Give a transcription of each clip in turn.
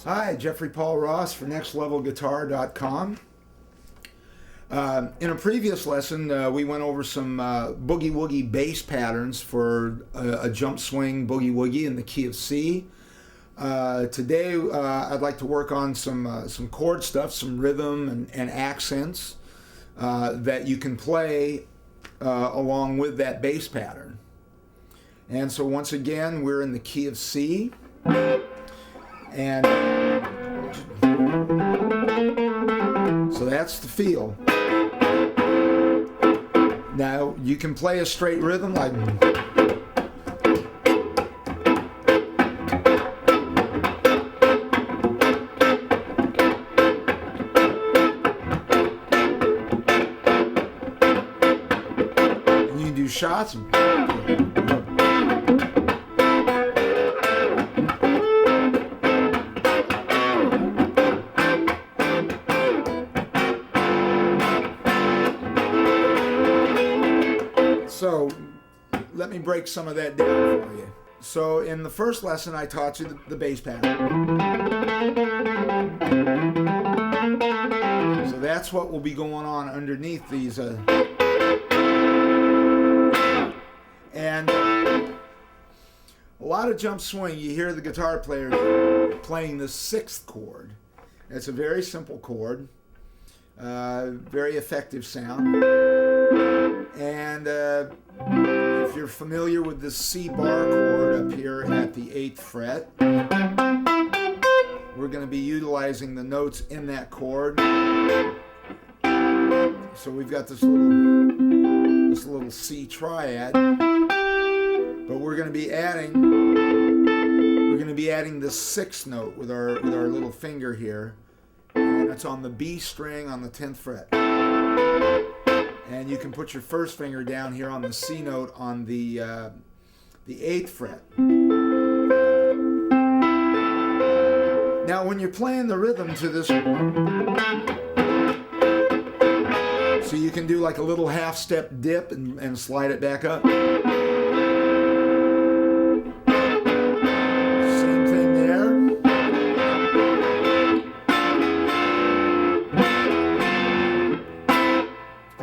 Hi, Jeffrey Paul Ross for nextlevelguitar.com. In a previous lesson, we went over some boogie woogie bass patterns for a jump swing boogie woogie in the key of C. Today, I'd like to work on some chord stuff, some rhythm and accents that you can play along with that bass pattern. And so once again, we're in the key of C. And so that's the feel. Now you can play a straight rhythm like, and you do shots. So let me break some of that down for you. So in the first lesson I taught you the bass pattern. So that's what will be going on underneath these. And a lot of jump swing, you hear the guitar player playing the 6th chord. It's a very simple chord, very effective sound. And if you're familiar with the C bar chord up here at the 8th fret, we're going to be utilizing the notes in that chord. So we've got this little C triad, but we're going to be adding the 6th note with our little finger here, and it's on the B string on the 10th fret. And you can put your first finger down here on the C note on the 8th fret. Now when you're playing the rhythm to this, so you can do like a little half-step dip and slide it back up. Same thing there.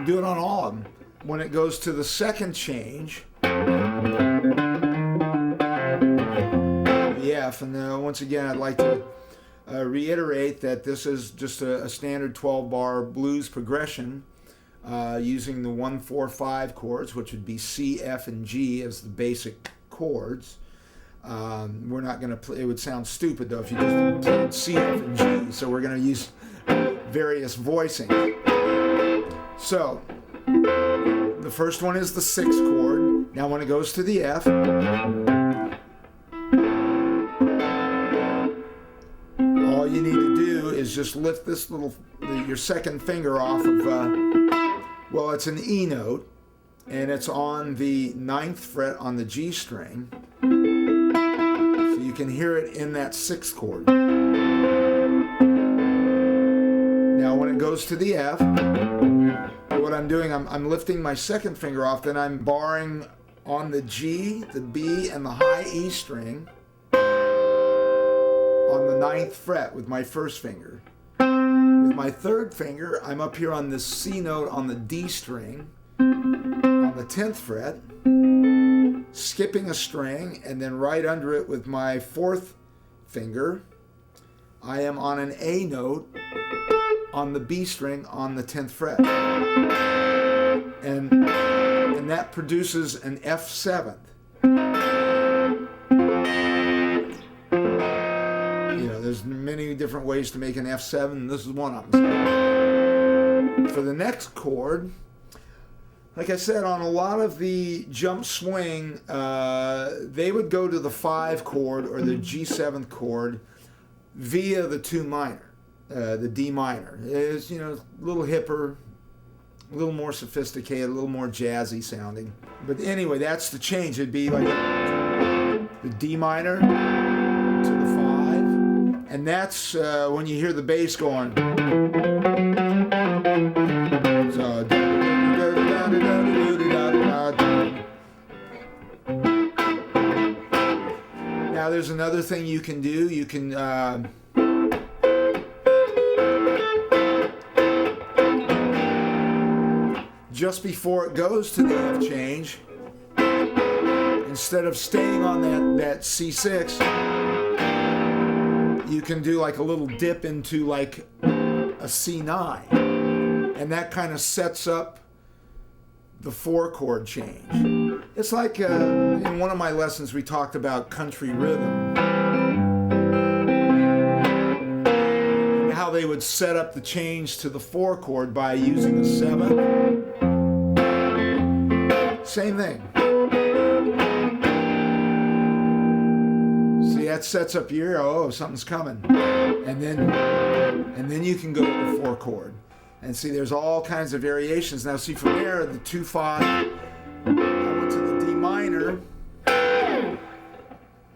Do it on all of them. When it goes to the second change, the F, and once again I'd like to reiterate that this is just a standard 12-bar blues progression using the 1-4-5 chords, which would be C, F, and G as the basic chords. We're not going to play, it would sound stupid though if you just played C, F, and G, so we're going to use various voicing. So, the first one is the 6th chord. Now when it goes to the F, all you need to do is just lift this your second finger off of, well, it's an E note, and it's on the 9th fret on the G string. So you can hear it in that 6th chord. Now when it goes to the F, what I'm doing, I'm lifting my second finger off, then I'm barring on the G, the B, and the high E string on the 9th fret with my first finger. With my third finger, I'm up here on the C note on the D string on the 10th fret, skipping a string, and then right under it with my 4th finger, I am on an A note on the B string on the 10th fret. And that produces an F7th. You know, there's many different ways to make an F7, and this is one of them. For the next chord, like I said, on a lot of the jump swing, they would go to the 5 chord or the G7th chord via the 2 minor. The D minor is, you know, a little hipper, a little more sophisticated, a little more jazzy sounding. But anyway, that's the change. It'd be like the D minor to the 5, and that's when you hear the bass going. So, now there's another thing you can do. You can just before it goes to the F change, instead of staying on that C6, you can do like a little dip into like a C9, and that kind of sets up the 4-chord change. It's like in one of my lessons we talked about country rhythm, and how they would set up the change to the 4-chord by using a 7th. Same thing. See, that sets up your, oh, something's coming. And then you can go to the 4-chord. And see, there's all kinds of variations. Now see, from there, the 2-5, I went to the D minor.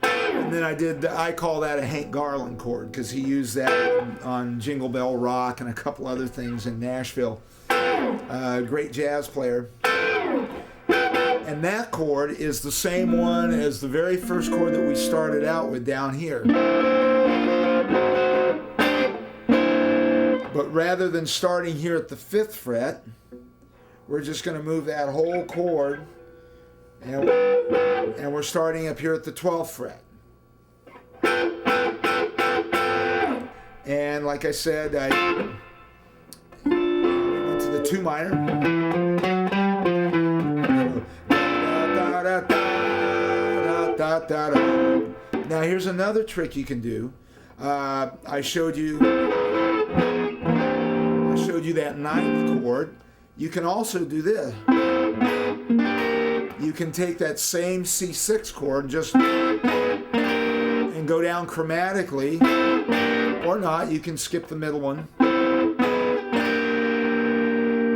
And then I call that a Hank Garland chord, because he used that on Jingle Bell Rock and a couple other things in Nashville. Great jazz player. And that chord is the same one as the very first chord that we started out with down here. But rather than starting here at the 5th fret, we're just going to move that whole chord, and we're starting up here at the 12th fret. And like I said, I went to the 2 minor. Now here's another trick you can do. I showed you that 9th chord. You can also do this. You can take that same C6 chord and go down chromatically, or not. You can skip the middle one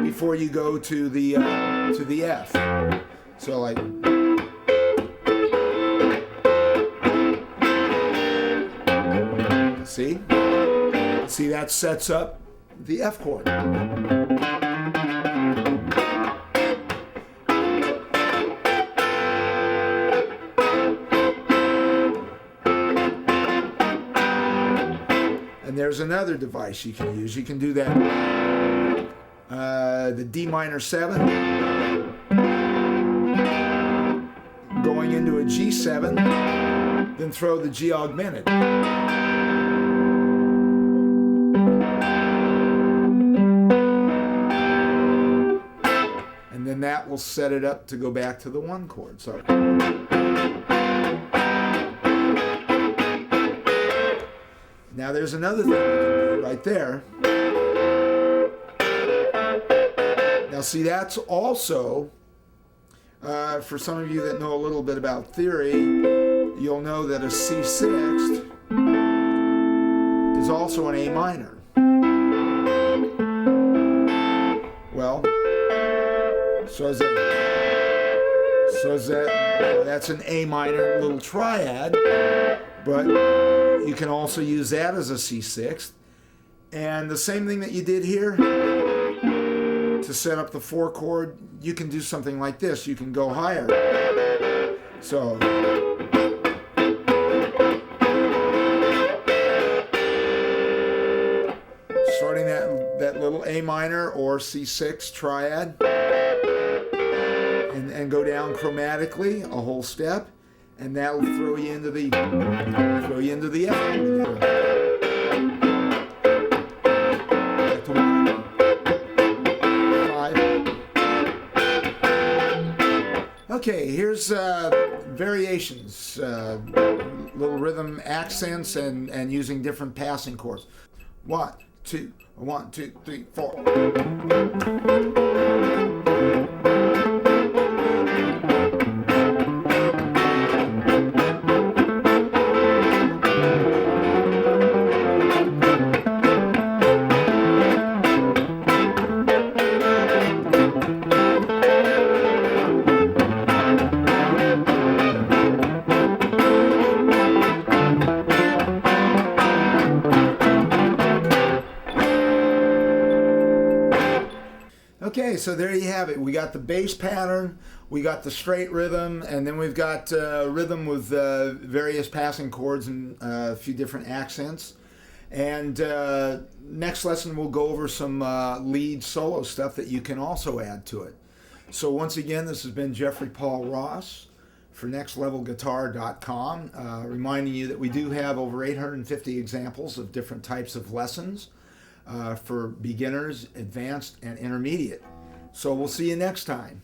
before you go to the F. So like. See, that sets up the F chord. And there's another device you can use. You can do that, the D minor 7, going into a G7, then throw the G augmented. And then that will set it up to go back to the 1 chord. So now there's another thing you can do right there. Now see, that's also, for some of you that know a little bit about theory, you'll know that a C6 is also an A minor. Well, that's an A minor little triad, but you can also use that as a C6. And the same thing that you did here to set up the 4 chord, you can do something like this. You can go higher. So starting that little A minor or C6 triad, and go down chromatically a whole step, and that'll throw you into the F. Back to 1, 5. Okay, here's variations, little rhythm accents, and using different passing chords. 1, 2, 1, 2, 3, 4. Okay, so there you have it. We got the bass pattern, we got the straight rhythm, and then we've got rhythm with various passing chords and a few different accents. And next lesson we'll go over some lead solo stuff that you can also add to it. So once again, this has been Jeffrey Paul Ross for nextlevelguitar.com, reminding you that we do have over 850 examples of different types of lessons for beginners, advanced, and intermediate. So we'll see you next time.